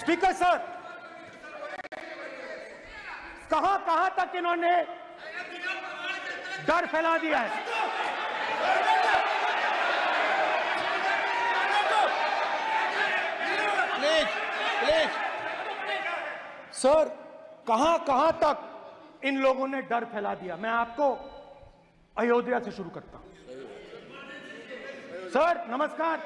Speaker sir, कहां कहां तक इन्होंने डर फैला दिया है? प्लीज प्लीज सर, कहां कहां तक इन लोगों ने डर फैला दिया? मैं आपको अयोध्या से शुरू करता हूं। सर नमस्कार।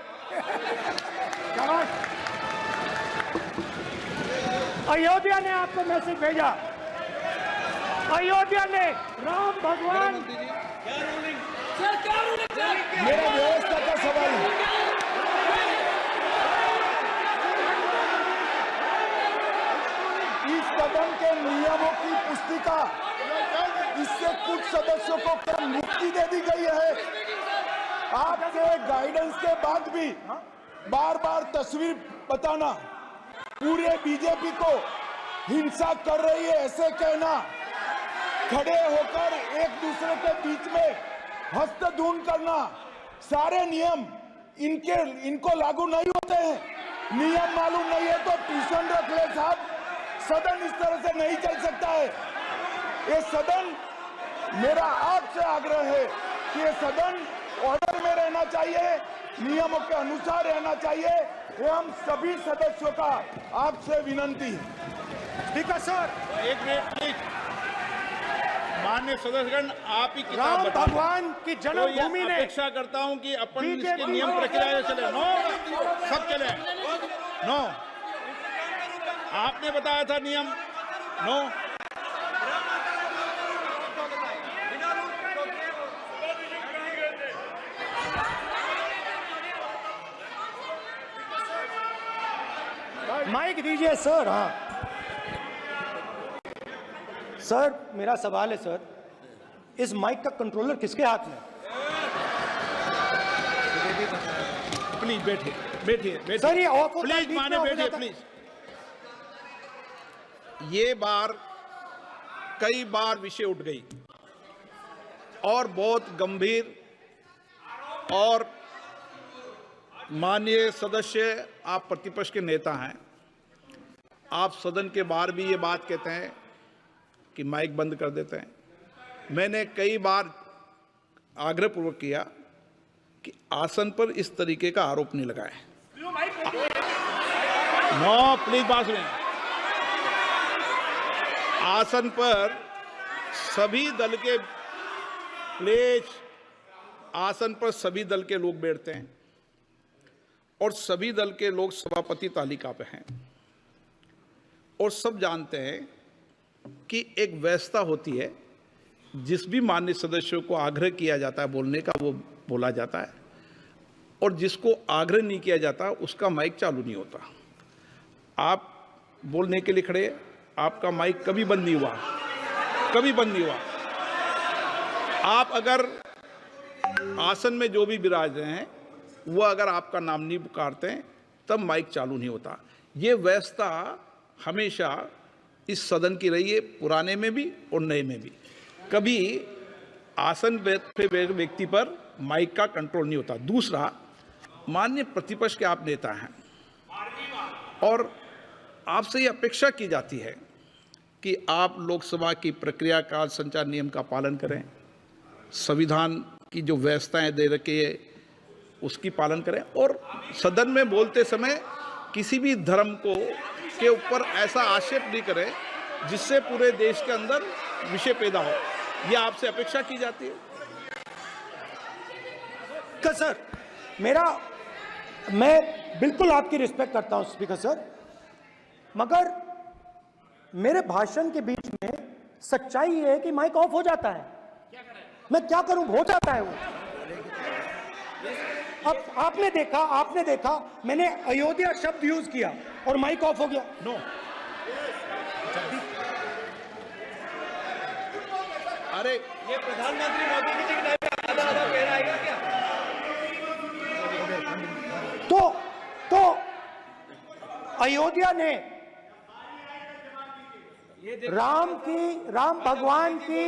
अयोध्या ने आपको मैसेज भेजा। अयोध्या ने राम भगवान, मेरा व्यवस्था का सवाल है। इस सदन के नियमों की पुस्तिका, इससे कुछ सदस्यों को क्या मुक्ति दे दी गई है? आपके गाइडेंस के बाद भी बार बार तस्वीर बताना, पूरे बीजेपी को हिंसा कर रही है ऐसे कहना, खड़े होकर एक दूसरे के बीच में हस्तधून करना, सारे नियम इनको लागू नहीं होते हैं। नियम मालूम नहीं है तो ट्यूशन रख ले साहब। सदन इस तरह से नहीं चल सकता है। ये सदन, मेरा आपसे आग्रह है कि ये सदन ऑर्डर में रहना चाहिए, नियमों के अनुसार रहना चाहिए। ये हम सभी सदस्यों का आपसे विनंती है। स्पीकर सर, एक मिनट प्लीज। माननीय सदस्यगण, आप ही किताब राम बताओ। भगवान की जन्मभूमि ने, अपेक्षा करता हूं कि अपन बीजेपी इसके नियम प्रक्रिया चले। नो, सब चले। नो, आपने बताया था नियम। नो, माइक दीजिए सर। हाँ सर, मेरा सवाल है सर, इस माइक का कंट्रोलर किसके हाथ में? प्लीज बैठिए बैठिए सर ये ऑफ होता है, प्लीज, बीच में माने ऑफ हो बैठिए जाता है। प्लीज। ये बार कई बार विषय उठ गई और बहुत गंभीर, और माननीय सदस्य, आप प्रतिपक्ष के नेता हैं, आप सदन के बाहर भी ये बात कहते हैं कि माइक बंद कर देते हैं। मैंने कई बार आग्रहपूर्वक किया कि आसन पर इस तरीके का आरोप नहीं लगाए। नो प्लीज, बात सुनिए। आसन पर सभी दल के, प्लीज, आसन पर सभी दल के लोग बैठते हैं और सभी दल के लोग सभापति तालिका पे हैं और सब जानते हैं कि एक व्यवस्था होती है, जिस भी माननीय सदस्यों को आग्रह किया जाता है बोलने का वो बोला जाता है, और जिसको आग्रह नहीं किया जाता उसका माइक चालू नहीं होता। आप बोलने के लिए खड़े, आपका माइक कभी बंद नहीं हुआ, कभी बंद नहीं हुआ। आप अगर आसन में जो भी विराज रहे हैं वो अगर आपका नाम नहीं पुकारते हैं तब माइक चालू नहीं होता। ये व्यवस्था हमेशा इस सदन की रही है, पुराने में भी और नए में भी। कभी आसन पे व्यक्ति पर माइक का कंट्रोल नहीं होता। दूसरा, माननीय प्रतिपक्ष के आप नेता हैं और आपसे ये अपेक्षा की जाती है कि आप लोकसभा की प्रक्रिया का, संचार नियम का पालन करें, संविधान की जो व्यवस्थाएं दे रखी है उसकी पालन करें, और सदन में बोलते समय किसी भी धर्म को के ऊपर ऐसा आक्षेप नहीं करें जिससे पूरे देश के अंदर विषय पैदा हो। यह आपसे अपेक्षा की जाती है। सर, मैं बिल्कुल आपकी रिस्पेक्ट करता हूं स्पीकर सर, मगर मेरे भाषण के बीच में सच्चाई ये है कि माइक ऑफ हो जाता है। मैं क्या करूं, हो जाता है वो। अब आपने देखा मैंने अयोध्या शब्द यूज किया और माइक ऑफ हो गया। नो, अरे ये प्रधानमंत्री मोदी जी के टाइम पे आधा कह रहा है क्या? तो अयोध्या ने राम भगवान की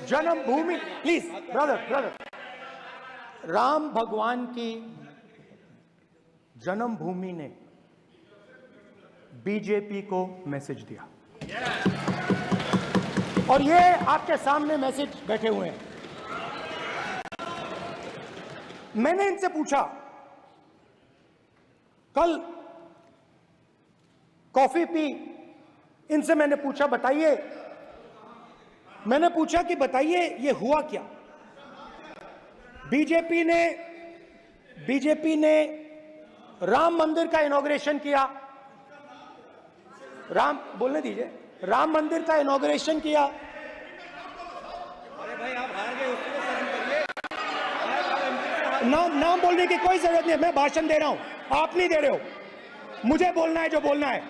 जन्मभूमि, प्लीज ब्रदर, राम भगवान की जन्मभूमि ने बीजेपी को मैसेज दिया। और ये आपके सामने मैसेज बैठे हुए हैं। मैंने इनसे पूछा, कल कॉफी पी, इनसे मैंने पूछा बताइए, मैंने पूछा कि बताइए ये हुआ क्या। बीजेपी ने राम मंदिर का इनॉग्रेशन किया, बोलने दीजिए, राम मंदिर का इनॉग्रेशन किया। अरे भाई आप हार गए, उसको शर्म करिए। नाम बोलने की कोई जरूरत नहीं है, मैं भाषण दे रहा हूं, आप नहीं दे रहे हो। मुझे बोलना है जो बोलना है,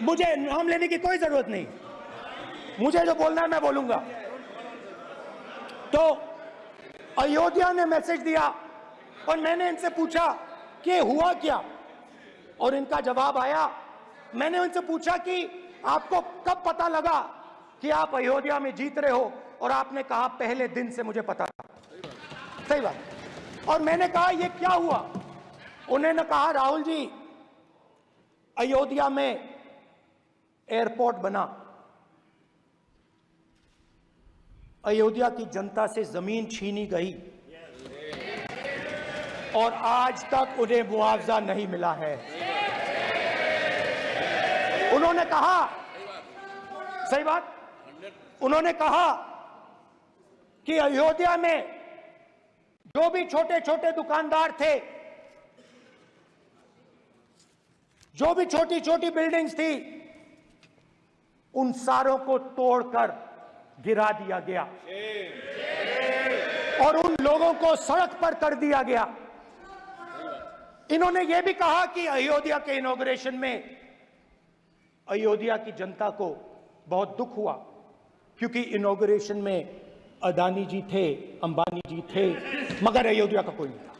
मुझे नाम लेने की कोई जरूरत नहीं, मुझे जो बोलना है मैं बोलूंगा। तो अयोध्या ने मैसेज दिया और मैंने इनसे पूछा कि हुआ क्या, और इनका जवाब आया। मैंने उनसे पूछा कि आपको कब पता लगा कि आप अयोध्या में जीत रहे हो, और आपने कहा पहले दिन से मुझे पता था। सही बात। और मैंने कहा ये क्या हुआ, उन्होंने कहा राहुल जी अयोध्या में एयरपोर्ट बना, अयोध्या की जनता से जमीन छीनी गई और आज तक उन्हें मुआवजा नहीं मिला है। उन्होंने कहा, सही बात, उन्होंने कहा कि अयोध्या में जो भी छोटे छोटे दुकानदार थे, जो भी छोटी छोटी बिल्डिंग्स थी, उन सारों को तोड़कर गिरा दिया गया और उन लोगों को सड़क पर कर दिया गया। इन्होंने यह भी कहा कि अयोध्या के इनॉग्रेशन में अयोध्या की जनता को बहुत दुख हुआ, क्योंकि इनॉग्रेशन में अदानी जी थे, अंबानी जी थे, मगर अयोध्या का कोई नहीं था।